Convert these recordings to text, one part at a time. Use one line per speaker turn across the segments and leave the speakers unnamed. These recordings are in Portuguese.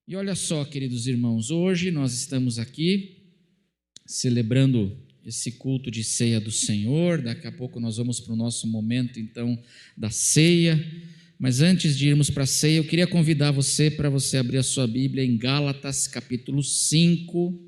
E olha só, queridos irmãos, hoje nós estamos aqui celebrando esse culto de ceia do Senhor. Daqui a pouco nós vamos para o nosso momento, então, da ceia. Mas antes de irmos para a ceia, eu queria convidar você para você abrir a sua Bíblia em Gálatas, capítulo 5.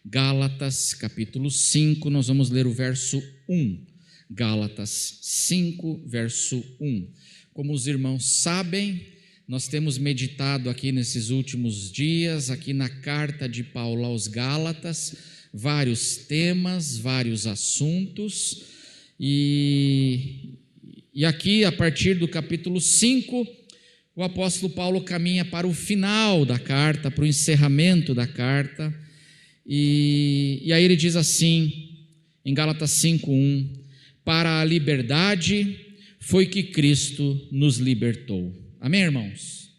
Gálatas, capítulo 5, nós vamos ler o verso 1. Gálatas 5, verso 1. Como os irmãos sabem, nós temos meditado aqui nesses últimos dias, aqui na carta de Paulo aos Gálatas, vários temas, vários assuntos, e aqui, a partir do capítulo 5, o apóstolo Paulo caminha para o final da carta, para o encerramento da carta, e aí ele diz assim, em Gálatas 5:1, para a liberdade foi que Cristo nos libertou. Amém, irmãos?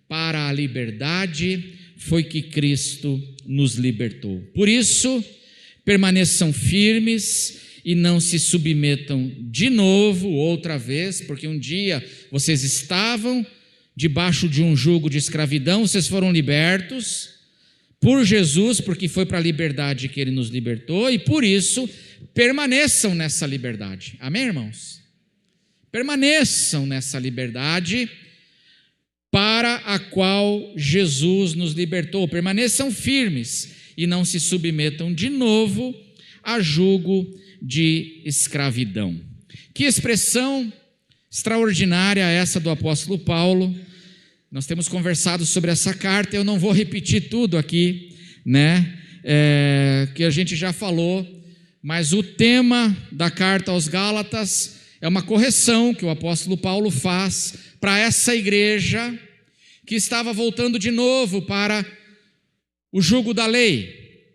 Para a liberdade foi que Cristo nos libertou. Por isso, permaneçam firmes e não se submetam de novo, outra vez, porque um dia vocês estavam debaixo de um jugo de escravidão, vocês foram libertos por Jesus, porque foi para a liberdade que Ele nos libertou, e por isso, permaneçam nessa liberdade. Amém, irmãos? Permaneçam nessa liberdade para a qual Jesus nos libertou. Permaneçam firmes e não se submetam de novo a jugo de escravidão. Que expressão extraordinária essa do apóstolo Paulo. Nós temos conversado sobre essa carta, eu não vou repetir tudo aqui, que a gente já falou, mas o tema da carta aos Gálatas é uma correção que o apóstolo Paulo faz para essa igreja que estava voltando de novo para o jugo da lei,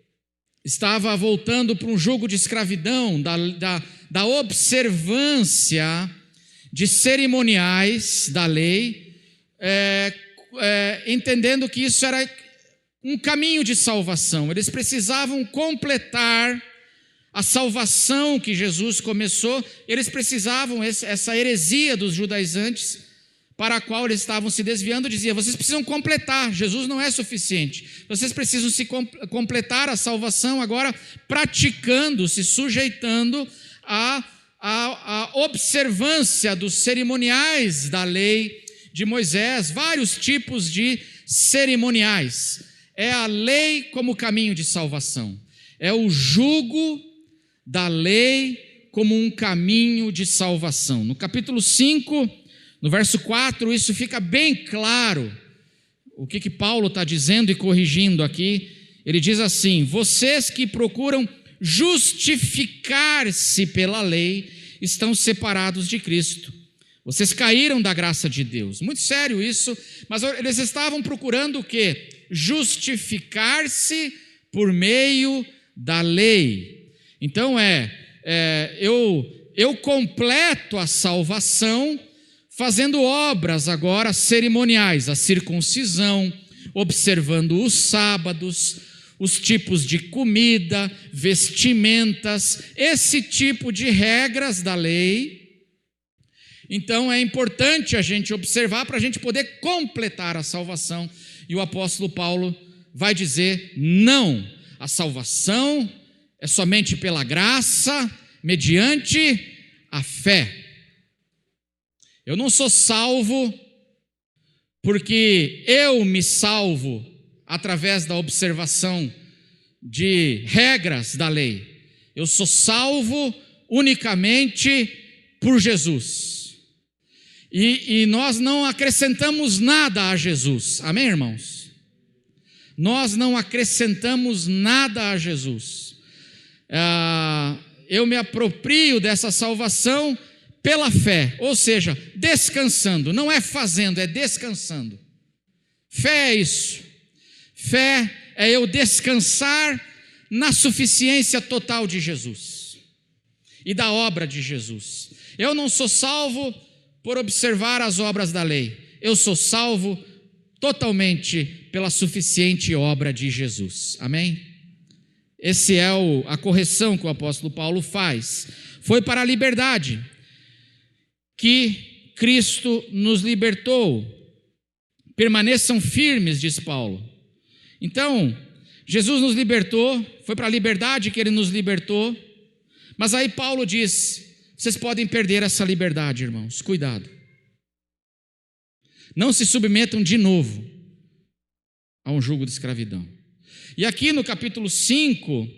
estava voltando para um jugo de escravidão, da observância de cerimoniais da lei, entendendo que isso era um caminho de salvação. Eles precisavam completar a salvação que Jesus começou, eles precisavam, essa heresia dos judaizantes, para a qual eles estavam se desviando, dizia, vocês precisam completar, Jesus não é suficiente, vocês precisam se completar a salvação agora, praticando, se sujeitando à observância dos cerimoniais da lei de Moisés, vários tipos de cerimoniais. É a lei como caminho de salvação, é o jugo da lei como um caminho de salvação. No capítulo 5, no verso 4, isso fica bem claro, o que Paulo está dizendo e corrigindo aqui. Ele diz assim, vocês que procuram justificar-se pela lei, estão separados de Cristo. Vocês caíram da graça de Deus. Muito sério isso, mas eles estavam procurando o quê? Justificar-se por meio da lei. Então eu completo a salvação fazendo obras agora cerimoniais, a circuncisão, observando os sábados, os tipos de comida, vestimentas, esse tipo de regras da lei. Então é importante a gente observar para a gente poder completar a salvação. E o apóstolo Paulo vai dizer, não, a salvação é somente pela graça, mediante a fé. Eu não sou salvo porque eu me salvo através da observação de regras da lei. Eu sou salvo unicamente por Jesus. E nós não acrescentamos nada a Jesus. Amém, irmãos? Nós não acrescentamos nada a Jesus. Eu me aproprio dessa salvação pela fé, ou seja, descansando, não é fazendo, é descansando. Fé é isso. Fé é eu descansar na suficiência total de Jesus e da obra de Jesus. Eu não sou salvo por observar as obras da lei, eu sou salvo totalmente pela suficiente obra de Jesus. Amém? Essa é a correção que o apóstolo Paulo faz. Foi para a liberdade que Cristo nos libertou. Permaneçam firmes, diz Paulo. Então, Jesus nos libertou, foi para a liberdade que Ele nos libertou, mas aí Paulo diz, vocês podem perder essa liberdade, irmãos, cuidado. Não se submetam de novo a um jugo de escravidão. E aqui no capítulo 5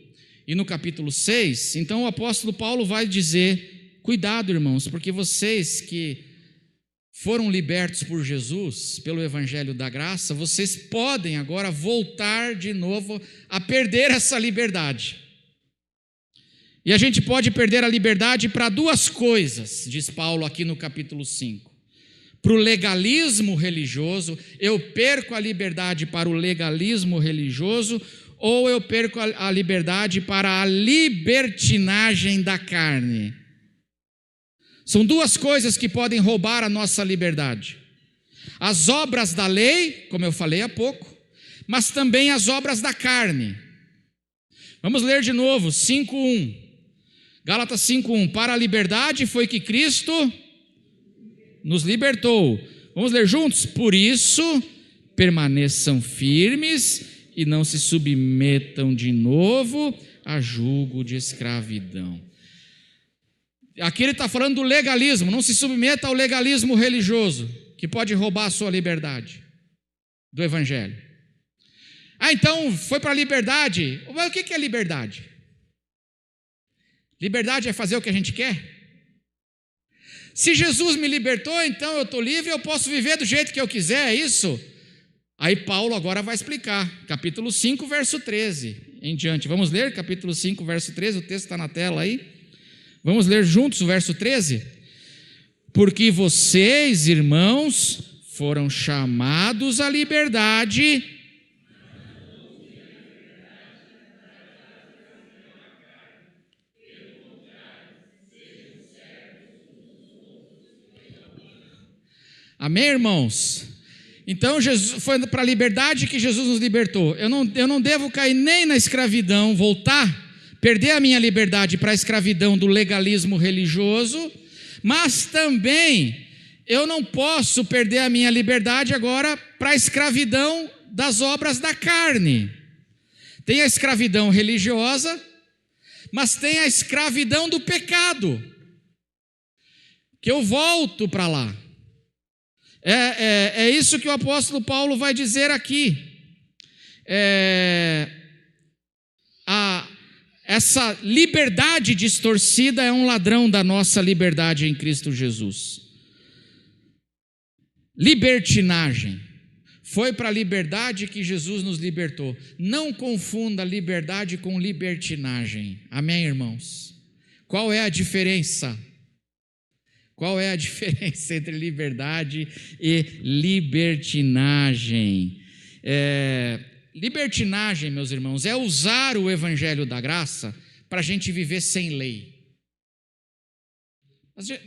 e no capítulo 6, então o apóstolo Paulo vai dizer, cuidado, irmãos, porque vocês que foram libertos por Jesus, pelo evangelho da graça, vocês podem agora voltar de novo a perder essa liberdade. E a gente pode perder a liberdade para duas coisas, diz Paulo aqui no capítulo 5. Para o legalismo religioso, eu perco a liberdade para o legalismo religioso, ou eu perco a liberdade para a libertinagem da carne. São duas coisas que podem roubar a nossa liberdade. As obras da lei, como eu falei há pouco, mas também as obras da carne. Vamos ler de novo, 5:1. Gálatas 5:1. Para a liberdade foi que Cristo nos libertou. Vamos ler juntos? Por isso, permaneçam firmes e não se submetam de novo a jugo de escravidão. Aqui ele está falando do legalismo, não se submeta ao legalismo religioso, que pode roubar a sua liberdade do evangelho. Então foi para a liberdade. Mas o que é liberdade? Liberdade é fazer o que a gente quer? Se Jesus me libertou, então eu estou livre, eu posso viver do jeito que eu quiser, é isso? Aí Paulo agora vai explicar, capítulo 5, verso 13 em diante. Vamos ler capítulo 5, verso 13, o texto está na tela aí. Vamos ler juntos o verso 13? Porque vocês, irmãos, foram chamados à liberdade. Amém, irmãos? Então, Jesus, foi para a liberdade que Jesus nos libertou. Eu não devo cair nem na escravidão, perder a minha liberdade para a escravidão do legalismo religioso, mas também eu não posso perder a minha liberdade agora para a escravidão das obras da carne. Tem a escravidão religiosa, mas tem a escravidão do pecado, que eu volto para lá. É isso que o apóstolo Paulo vai dizer aqui. Essa liberdade distorcida é um ladrão da nossa liberdade em Cristo Jesus. Libertinagem. Foi para a liberdade que Jesus nos libertou. Não confunda liberdade com libertinagem. Amém, irmãos? Qual é a diferença? Qual é a diferença entre liberdade e libertinagem? Libertinagem, meus irmãos, é usar o evangelho da graça para a gente viver sem lei.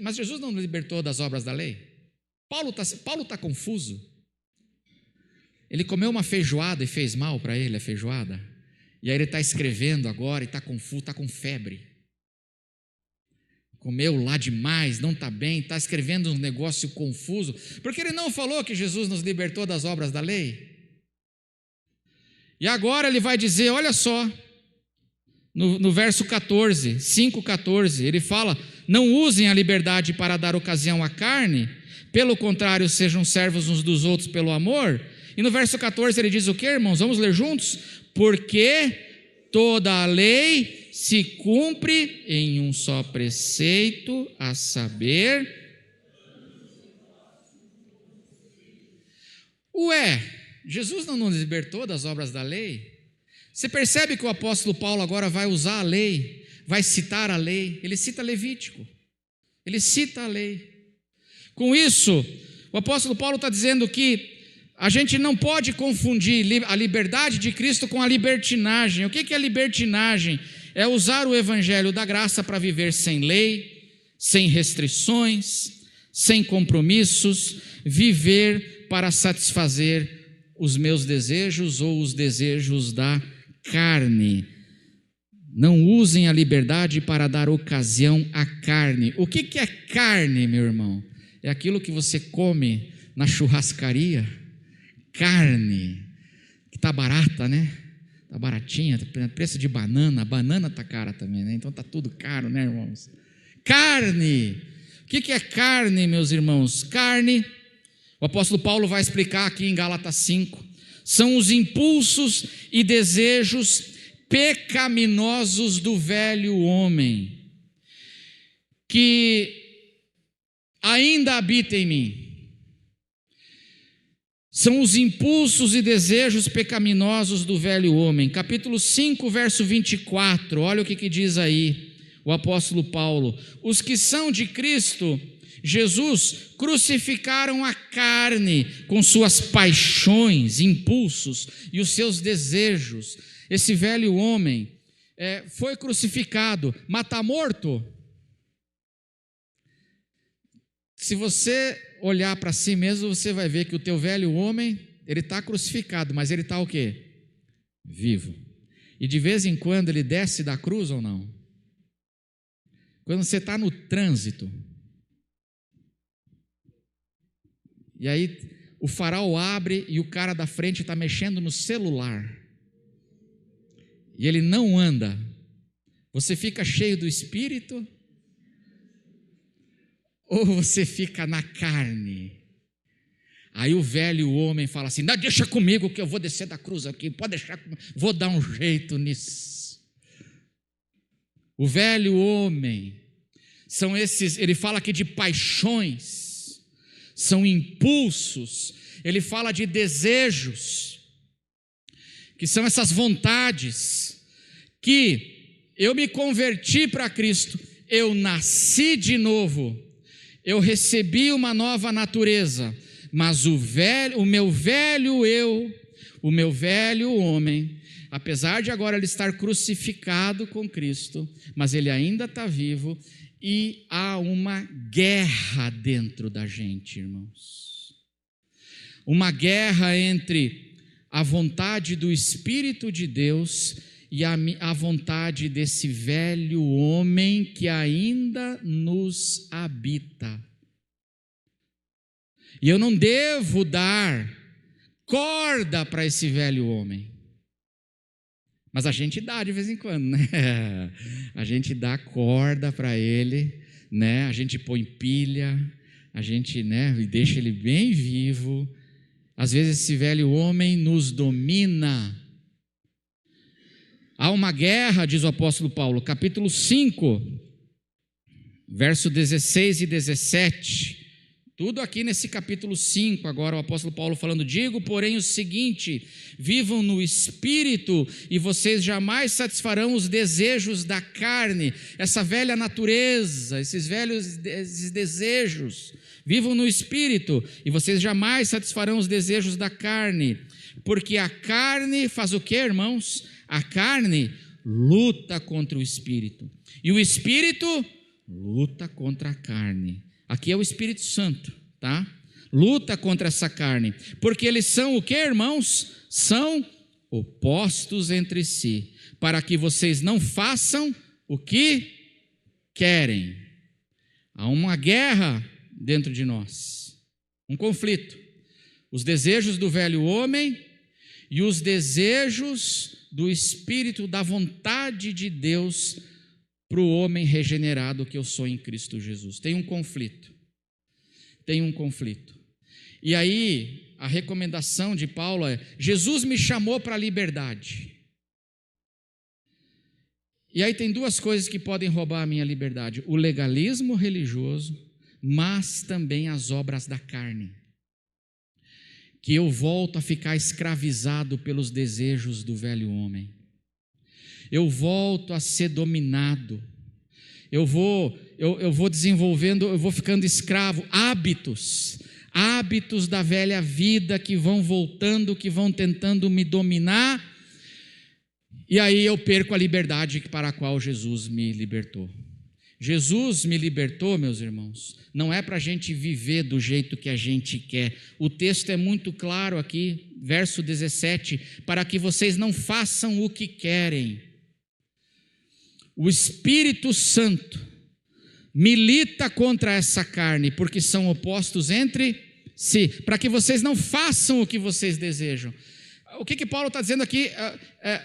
Mas Jesus não nos libertou das obras da lei? Paulo está confuso. Ele comeu uma feijoada e fez mal para ele a feijoada. E aí ele está escrevendo agora e está confuso, está com febre. Comeu lá demais, não está bem, está escrevendo um negócio confuso, porque ele não falou que Jesus nos libertou das obras da lei. E agora ele vai dizer, olha só, no verso 14, 5,14, ele fala, não usem a liberdade para dar ocasião à carne, pelo contrário, sejam servos uns dos outros pelo amor. E no verso 14 ele diz o que, irmãos? Vamos ler juntos? Porque toda a lei se cumpre em um só preceito, a saber... Jesus não nos libertou das obras da lei? Você percebe que o apóstolo Paulo agora vai usar a lei, vai citar a lei, ele cita Levítico, ele cita a lei. Com isso, o apóstolo Paulo está dizendo que a gente não pode confundir a liberdade de Cristo com a libertinagem. O que é libertinagem? É usar o evangelho da graça para viver sem lei, sem restrições, sem compromissos, viver para satisfazer os meus desejos ou os desejos da carne. Não usem a liberdade para dar ocasião à carne. O que é carne, meu irmão? É aquilo que você come na churrascaria, carne, que está barata, né? Está baratinha, preço de banana, a banana está cara também, né? Então está tudo caro, né, irmãos? Carne. O que é carne, meus irmãos? Carne, o apóstolo Paulo vai explicar aqui em Gálatas 5, são os impulsos e desejos pecaminosos do velho homem, que ainda habita em mim. São os impulsos e desejos pecaminosos do velho homem. Capítulo 5, verso 24, olha o que diz aí o apóstolo Paulo. Os que são de Cristo Jesus crucificaram a carne com suas paixões, impulsos e os seus desejos. Esse velho homem foi crucificado, mas está morto? Se você olhar para si mesmo, você vai ver que o teu velho homem, ele está crucificado, mas ele está o quê? Vivo. E de vez em quando ele desce da cruz ou não? Quando você está no trânsito, e aí o farol abre e o cara da frente está mexendo no celular, e ele não anda, você fica cheio do Espírito? Ou você fica na carne? Aí o velho homem fala assim: não, deixa comigo que eu vou descer da cruz aqui, pode deixar comigo, vou dar um jeito nisso. O velho homem, são esses, ele fala aqui de paixões, são impulsos, ele fala de desejos, que são essas vontades, que eu me converti para Cristo, eu nasci de novo, eu recebi uma nova natureza, mas o meu velho homem, apesar de agora ele estar crucificado com Cristo, mas ele ainda está vivo, e há uma guerra dentro da gente, irmãos. Uma guerra entre a vontade do Espírito de Deus e a vontade desse velho homem que ainda nos habita. E eu não devo dar corda para esse velho homem. Mas a gente dá de vez em quando, né? A gente dá corda para ele, né? A gente põe pilha, a gente, né, deixa ele bem vivo. Às vezes esse velho homem nos domina. Há uma guerra, diz o apóstolo Paulo, capítulo 5, verso 16 e 17, tudo aqui nesse capítulo 5, agora o apóstolo Paulo falando: digo, porém, o seguinte, vivam no Espírito e vocês jamais satisfarão os desejos da carne, essa velha natureza, esses desejos, vivam no Espírito e vocês jamais satisfarão os desejos da carne, porque a carne faz o quê, irmãos? A carne luta contra o Espírito, e o Espírito luta contra a carne. Aqui é o Espírito Santo, tá? Luta contra essa carne, porque eles são o quê, irmãos? São opostos entre si, para que vocês não façam o que querem. Há uma guerra dentro de nós, um conflito. Os desejos do velho homem e os desejos do Espírito, da vontade de Deus para o homem regenerado que eu sou em Cristo Jesus. Tem um conflito. E aí, a recomendação de Paulo é: Jesus me chamou para a liberdade. E aí tem duas coisas que podem roubar a minha liberdade: o legalismo religioso, mas também as obras da carne. Que eu volto a ficar escravizado pelos desejos do velho homem. Eu volto a ser dominado. Eu vou desenvolvendo, eu vou ficando escravo. Hábitos da velha vida que vão voltando, que vão tentando me dominar. E aí eu perco a liberdade para a qual Jesus me libertou. Jesus me libertou, meus irmãos, não é para a gente viver do jeito que a gente quer. O texto é muito claro aqui, verso 17, para que vocês não façam o que querem. O Espírito Santo milita contra essa carne, porque são opostos entre para que vocês não façam o que vocês desejam. O que Paulo está dizendo aqui?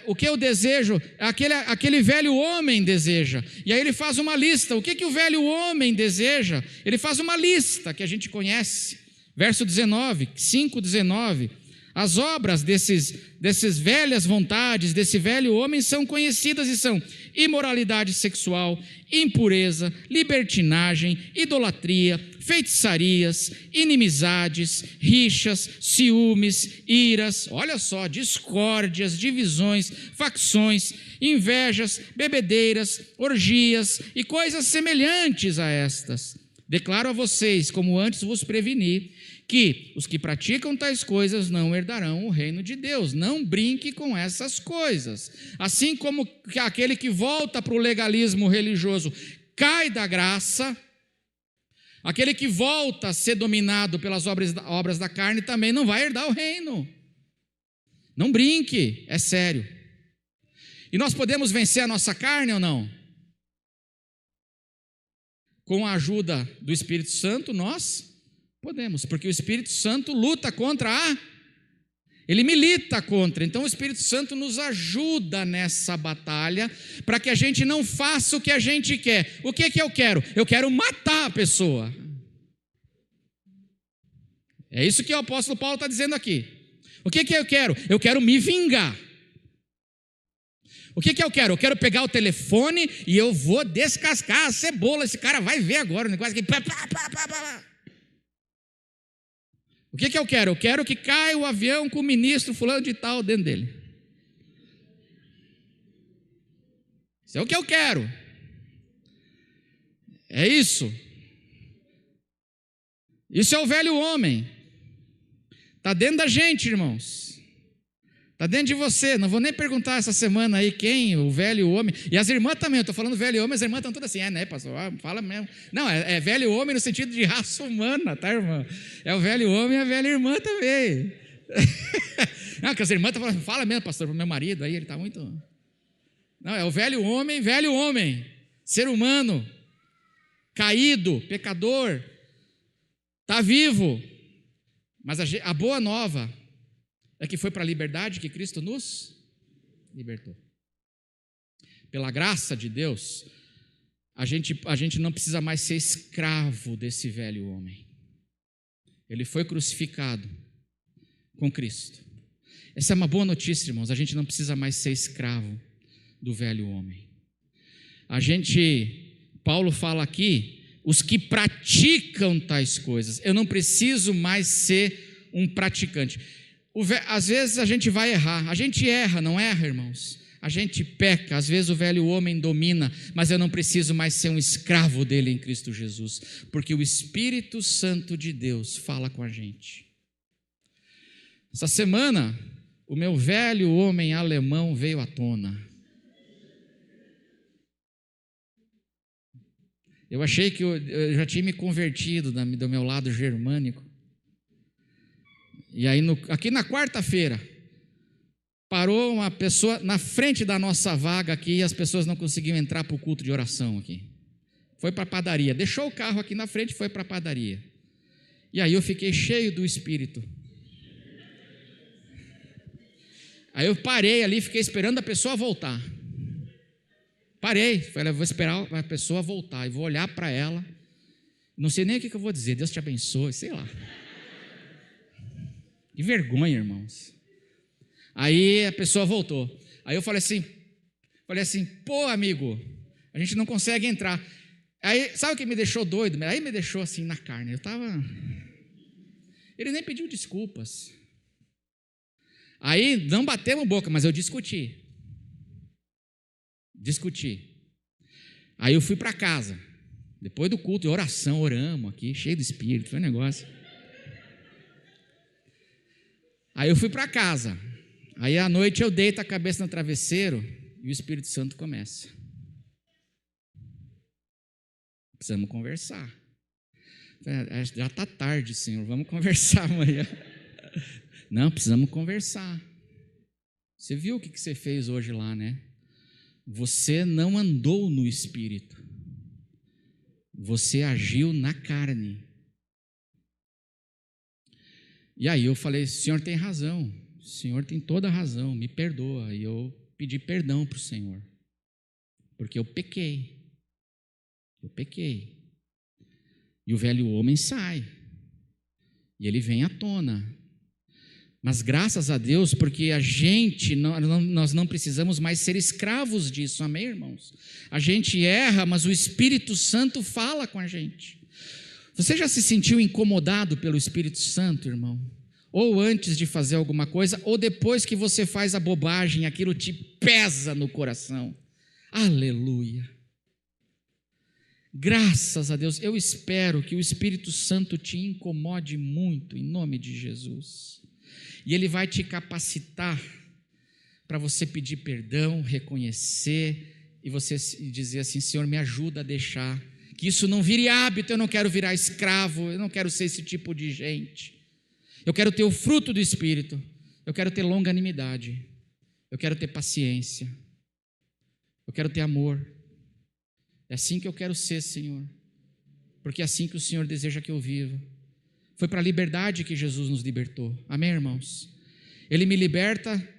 O que eu desejo, aquele velho homem deseja. E aí ele faz uma lista. O que o velho homem deseja? Ele faz uma lista que a gente conhece. Verso 19, 5:19. As obras desses velhas vontades, desse velho homem, são conhecidas e são imoralidade sexual, impureza, libertinagem, idolatria, feitiçarias, inimizades, rixas, ciúmes, iras, olha só, discórdias, divisões, facções, invejas, bebedeiras, orgias e coisas semelhantes a estas. Declaro a vocês, como antes vos preveni, que os que praticam tais coisas não herdarão o reino de Deus. Não brinque com essas coisas. Assim como aquele que volta para o legalismo religioso cai da graça, aquele que volta a ser dominado pelas obras da carne também não vai herdar o reino. Não brinque, é sério. E nós podemos vencer a nossa carne ou não? Com a ajuda do Espírito Santo, nós podemos, porque o Espírito Santo luta ele milita contra. Então o Espírito Santo nos ajuda nessa batalha, para que a gente não faça o que a gente quer. O que eu quero? Eu quero matar a pessoa. É isso que o apóstolo Paulo está dizendo aqui. O que eu quero? Eu quero me vingar. O que eu quero? Eu quero pegar o telefone e eu vou descascar a cebola. Esse cara vai ver agora o negócio aqui. O que eu quero? Eu quero que caia o avião com o ministro fulano de tal dentro dele. Isso é o que eu quero. É isso. Isso é o velho homem. Está dentro da gente, irmãos. Está dentro de você. Não vou nem perguntar essa semana aí quem, o velho homem. E as irmãs também, eu estou falando velho homem, as irmãs estão todas assim, né, pastor? Fala mesmo. Não, é velho homem no sentido de raça humana, tá, irmã? É o velho homem e a velha irmã também. Não, que as irmãs estão falando, fala mesmo, pastor, para o meu marido, aí ele está muito... Não, é o velho homem, ser humano, caído, pecador, está vivo. Mas a boa nova é que foi para a liberdade que Cristo nos libertou. Pela graça de Deus, a gente não precisa mais ser escravo desse velho homem. Ele foi crucificado com Cristo. Essa é uma boa notícia, irmãos. A gente não precisa mais ser escravo do velho homem. Paulo fala aqui, os que praticam tais coisas. Eu não preciso mais ser um praticante. Às vezes a gente vai errar, a gente erra, não erra, irmãos? A gente peca, às vezes o velho homem domina, mas eu não preciso mais ser um escravo dele em Cristo Jesus, porque o Espírito Santo de Deus fala com a gente. Essa semana, o meu velho homem alemão veio à tona. Eu achei que eu já tinha me convertido do meu lado germânico. E aí, aqui na quarta-feira, parou uma pessoa na frente da nossa vaga aqui e as pessoas não conseguiam entrar para o culto de oração aqui. Foi para a padaria, deixou o carro aqui na frente e foi para a padaria. E aí eu fiquei cheio do Espírito. Aí eu parei ali, fiquei esperando a pessoa voltar. Parei, falei, vou esperar a pessoa voltar e vou olhar para ela. Não sei nem o que eu vou dizer, Deus te abençoe, sei lá. Que vergonha, irmãos. Aí a pessoa voltou. Aí eu falei assim, pô, amigo, a gente não consegue entrar. Aí, sabe o que me deixou doido? Aí me deixou assim na carne. Ele nem pediu desculpas. Aí não batemos boca, mas eu discuti. Aí eu fui para casa. Depois do culto, de oração, oramos aqui, cheio do Espírito, foi um negócio. Aí eu fui para casa. Aí à noite eu deito a cabeça no travesseiro e o Espírito Santo começa. Precisamos conversar. Já está tarde, Senhor, vamos conversar amanhã. Não, precisamos conversar. Você viu o que você fez hoje lá, né? Você não andou no Espírito. Você agiu na carne. E aí eu falei, o senhor tem razão, o senhor tem toda a razão, me perdoa. E eu pedi perdão para o Senhor, porque eu pequei. E o velho homem sai, e ele vem à tona. Mas graças a Deus, porque nós não precisamos mais ser escravos disso, amém, irmãos? A gente erra, mas o Espírito Santo fala com a gente. Você já se sentiu incomodado pelo Espírito Santo, irmão? Ou antes de fazer alguma coisa, ou depois que você faz a bobagem, aquilo te pesa no coração. Aleluia! Graças a Deus, eu espero que o Espírito Santo te incomode muito, em nome de Jesus. E Ele vai te capacitar para você pedir perdão, reconhecer, e você dizer assim, Senhor, me ajuda a deixar, que isso não vire hábito, eu não quero virar escravo, eu não quero ser esse tipo de gente. Eu quero ter o fruto do Espírito, eu quero ter longanimidade, eu quero ter paciência, eu quero ter amor. É assim que eu quero ser, Senhor, porque é assim que o Senhor deseja que eu viva. Foi para a liberdade que Jesus nos libertou, amém, irmãos? Ele me liberta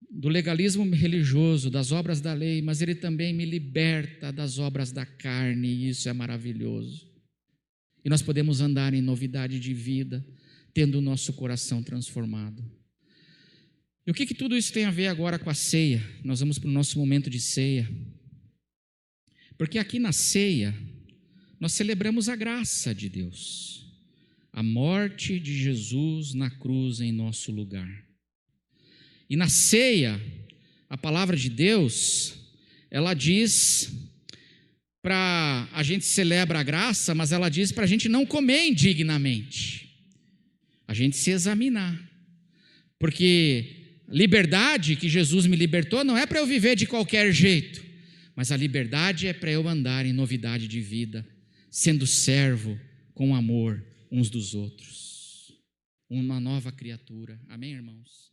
do legalismo religioso, das obras da lei, mas Ele também me liberta das obras da carne, e isso é maravilhoso. E nós podemos andar em novidade de vida, tendo o nosso coração transformado. E o que tudo isso tem a ver agora com a ceia? Nós vamos para o nosso momento de ceia. Porque aqui na ceia, nós celebramos a graça de Deus, a morte de Jesus na cruz em nosso lugar. E na ceia, a palavra de Deus, ela diz para a gente celebra a graça, mas ela diz para a gente não comer indignamente, a gente se examinar, porque liberdade que Jesus me libertou não é para eu viver de qualquer jeito, mas a liberdade é para eu andar em novidade de vida, sendo servo com amor uns dos outros, uma nova criatura, amém, irmãos?